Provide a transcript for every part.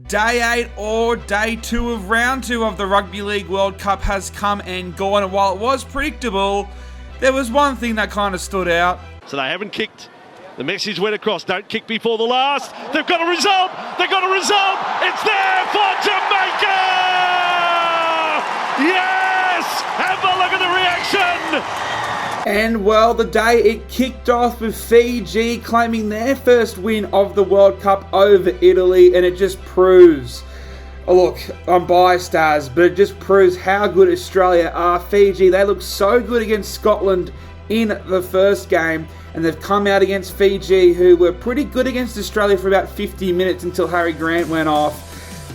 Day 8 or Day 2 of Round 2 of the Rugby League World Cup has come and gone, and while it was predictable, there was one thing that kind of stood out. So they haven't kicked. The message went across, don't kick before the last. They've got a result! They've got a result! It's there for Jamaica! Yes! Have a look at the reaction! And well, the day it kicked off with Fiji claiming their first win of the World Cup over Italy, and it just proves, look, I'm biased as, but it just proves how good Australia are. Fiji, they look so good against Scotland in the first game, and they've come out against Fiji, who were pretty good against Australia for about 50 minutes until Harry Grant went off.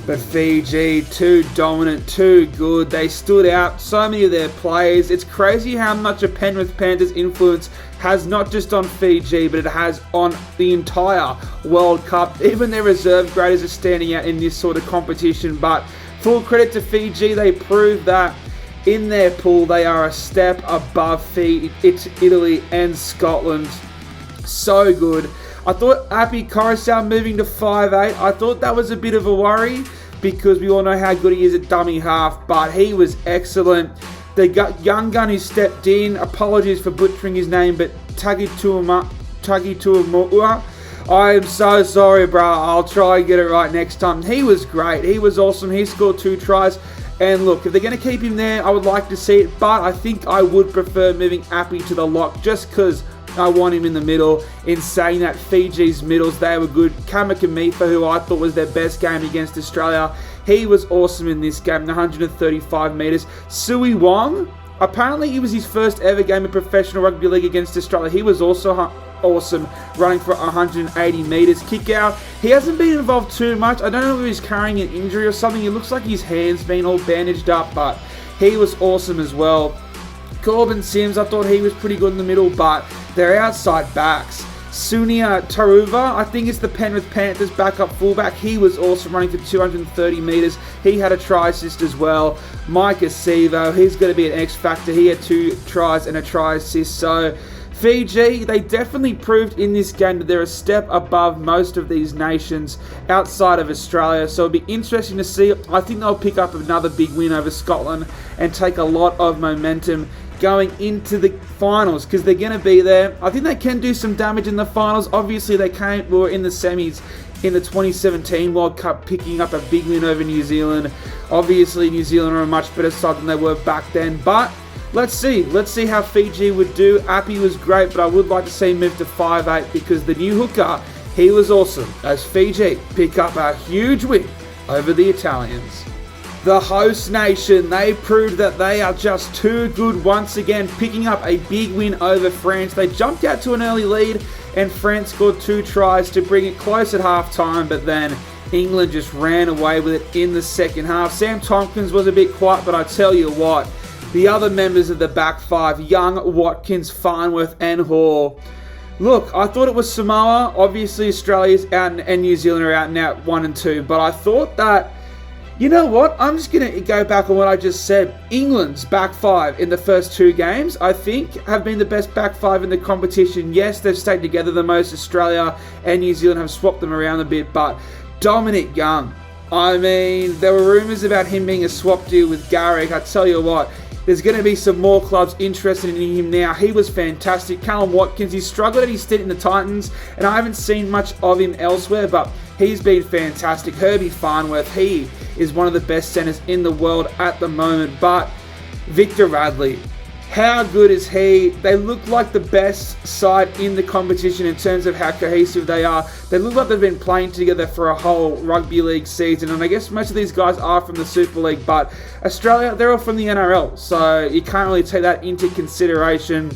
But Fiji, too dominant, too good. They stood out, so many of their players. It's crazy how much a Penrith Panthers influence has not just on Fiji, but it has on the entire World Cup. Even their reserve graders are standing out in this sort of competition. But full credit to Fiji, they proved that in their pool they are a step above Italy and Scotland. So good. I thought Api Coruscant moving to 5'8", I thought that was a bit of a worry because we all know how good he is at dummy half, but he was excellent. The young gun who stepped in, apologies for butchering his name, but Tagituamua. I am so sorry, bro. I'll try and get it right next time. He was great. He was awesome. He scored 2 tries. And look, if they're going to keep him there, I would like to see it, but I think I would prefer moving Api to the lock just because I want him in the middle. In saying that, Fiji's middles, they were good. Kamikamifa, who I thought was their best game against Australia, he was awesome in this game, 135 metres. Sui Wong, apparently it was his first ever game of professional rugby league against Australia. He was also awesome, running for 180 metres. Kick out, he hasn't been involved too much. I don't know if he's carrying an injury or something. It looks like his hand's been all bandaged up, but he was awesome as well. Corbin Sims, I thought he was pretty good in the middle, but they're outside backs. Sunia Taruva, I think it's the Penrith Panthers backup fullback. He was awesome, running for 230 metres. He had a try assist as well. Mike Acevo, he's going to be an X factor. He had 2 tries and a try assist. So Fiji, they definitely proved in this game that they're a step above most of these nations outside of Australia. So it'll be interesting to see. I think they'll pick up another big win over Scotland and take a lot of momentum going into the finals because they're going to be there. I think they can do some damage in the finals. Obviously, they were in the semis in the 2017 World Cup, picking up a big win over New Zealand. Obviously, New Zealand are a much better side than they were back then, but let's see how Fiji would do. Api was great, but I would like to see him move to 5'8" because the new hooker, he was awesome as Fiji pick up a huge win over the Italians. The host nation, they proved that they are just too good once again, picking up a big win over France. They jumped out to an early lead and France scored 2 tries to bring it close at half-time, but then England just ran away with it in the second half. Sam Tompkins was a bit quiet, but I tell you what, the other members of the back 5, Young, Watkins, Farnworth and Hall. Look, I thought it was Samoa. Obviously, Australia's out and New Zealand are out and out 1 and 2, but I thought that, you know what? I'm just going to go back on what I just said. England's back 5 in the first 2 games, I think, have been the best back 5 in the competition. Yes, they've stayed together the most. Australia and New Zealand have swapped them around a bit, but Dominic Young, I mean, there were rumours about him being a swap deal with Garrick. I tell you what, there's going to be some more clubs interested in him now. He was fantastic. Callum Watkins, he struggled at his stint in the Titans, and I haven't seen much of him elsewhere, but he's been fantastic. Herbie Farnworth, he is one of the best centres in the world at the moment. But Victor Radley, how good is he? They look like the best side in the competition in terms of how cohesive they are. They look like they've been playing together for a whole rugby league season, and I guess most of these guys are from the Super League, but Australia, they're all from the NRL, so you can't really take that into consideration.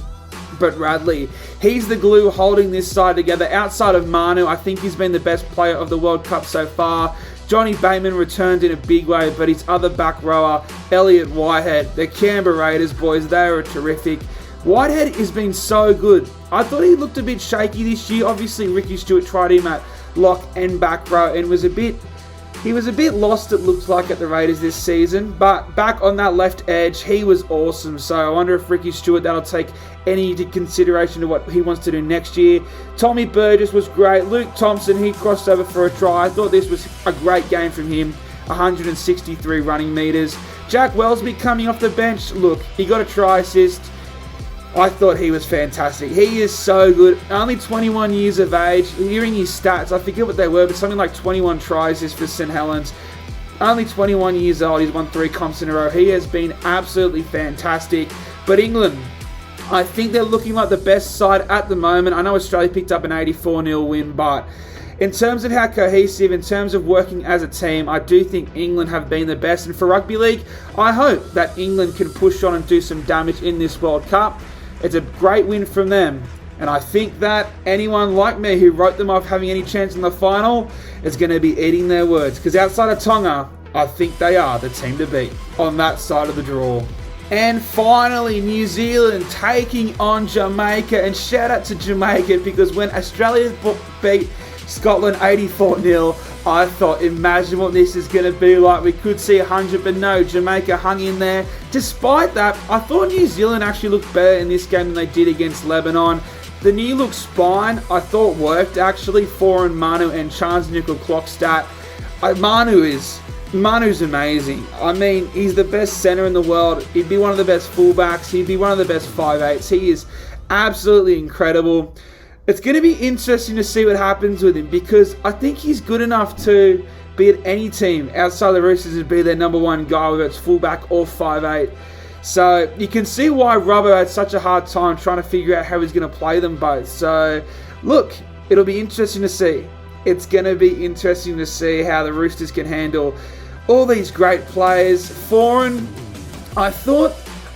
But Radley, he's the glue holding this side together. Outside of Manu, I think he's been the best player of the World Cup so far. Johnny Bateman returned in a big way, but his other back rower, Elliot Whitehead, the Canberra Raiders boys, they were terrific. Whitehead has been so good. I thought he looked a bit shaky this year. Obviously, Ricky Stewart tried him at lock and back row and was a bit, He was a bit lost, it looked like, at the Raiders this season, but back on that left edge, he was awesome. So I wonder if Ricky Stewart, that'll take any into consideration to what he wants to do next year. Tommy Burgess was great. Luke Thompson, he crossed over for a try. I thought this was a great game from him. 163 running meters. Jack Wellsby coming off the bench. Look, he got a try assist. I thought he was fantastic. He is so good. Only 21 years of age. Hearing his stats, I forget what they were, but something like 21 tries is for St. Helens. Only 21 years old. He's won 3 comps in a row. He has been absolutely fantastic. But England, I think they're looking like the best side at the moment. I know Australia picked up an 84-0 win, but in terms of how cohesive, in terms of working as a team, I do think England have been the best. And for Rugby League, I hope that England can push on and do some damage in this World Cup. It's a great win from them. And I think that anyone like me who wrote them off having any chance in the final is going to be eating their words. Because outside of Tonga, I think they are the team to beat on that side of the draw. And finally, New Zealand taking on Jamaica. And shout out to Jamaica, because when Australia beat Scotland 84-0, I thought, imagine what this is going to be like. We could see 100, but no, Jamaica hung in there. Despite that, I thought New Zealand actually looked better in this game than they did against Lebanon. The new look spine, I thought worked actually. Foreign Manu and Chance Nickel Clockstat. Manu's amazing. I mean, he's the best centre in the world. He'd be one of the best fullbacks. He'd be one of the best 5'8s. He is absolutely incredible. It's going to be interesting to see what happens with him, because I think he's good enough to be at any team outside the Roosters and be their number one guy, whether it's fullback or 5'8. So you can see why Robbo had such a hard time trying to figure out how he's going to play them both. So look, it'll be interesting to see. It's going to be interesting to see how the Roosters can handle all these great players. Foreign, I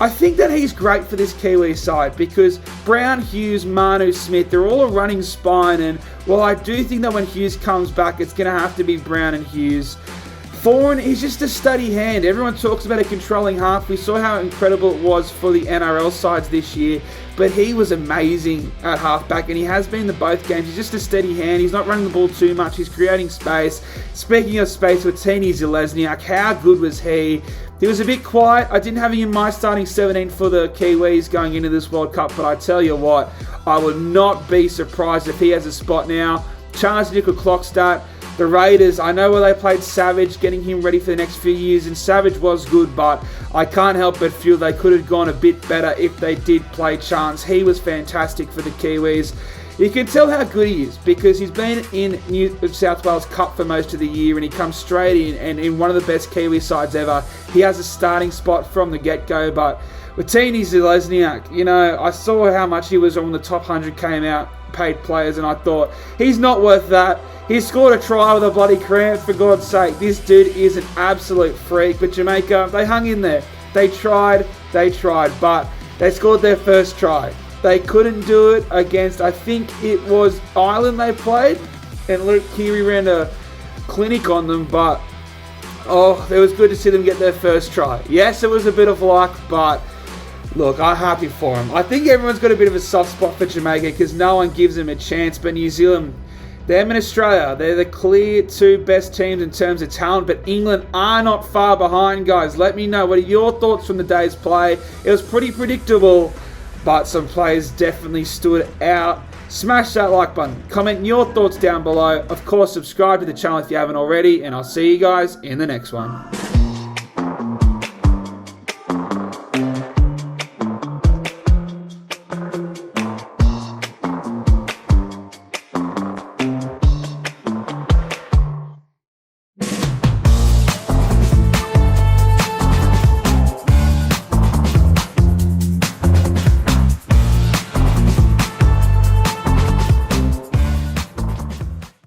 think that he's great for this Kiwi side, because Brown, Hughes, Manu, Smith, they're all a running spine. And while I do think that when Hughes comes back, it's going to have to be Brown and Hughes. Foreign, he's just a steady hand. Everyone talks about a controlling half. We saw how incredible it was for the NRL sides this year, but he was amazing at halfback, and he has been in both games. He's just a steady hand. He's not running the ball too much. He's creating space. Speaking of space, with Tini Zelezniak, how good was he? He was a bit quiet. I didn't have him in my starting 17 for the Kiwis going into this World Cup, but I tell you what, I would not be surprised if he has a spot now. Charles Nickel Clockstat. The Raiders, I know where they played Savage, getting him ready for the next few years, and Savage was good, but I can't help but feel they could have gone a bit better if they did play Chance. He was fantastic for the Kiwis. You can tell how good he is, because he's been in New South Wales Cup for most of the year, and he comes straight in, and in one of the best Kiwi sides ever. He has a starting spot from the get-go, but with Tini Zelezniak, you know, I saw how much he was on the top 100 came out paid players, and I thought, he's not worth that. He scored a try with a bloody cramp, for God's sake. This dude is an absolute freak. But Jamaica, they hung in there. They tried, but they scored their first try. They couldn't do it against, I think it was Ireland they played, and Luke Keary ran a clinic on them, but it was good to see them get their first try. Yes, it was a bit of luck, but look, I'm happy for him. I think everyone's got a bit of a soft spot for Jamaica, because no one gives them a chance, but New Zealand, them and Australia, they're the clear 2 best teams in terms of talent, but England are not far behind, guys. Let me know, what are your thoughts from the day's play? It was pretty predictable, but some players definitely stood out. Smash that like button. Comment your thoughts down below. Of course, subscribe to the channel if you haven't already, and I'll see you guys in the next one.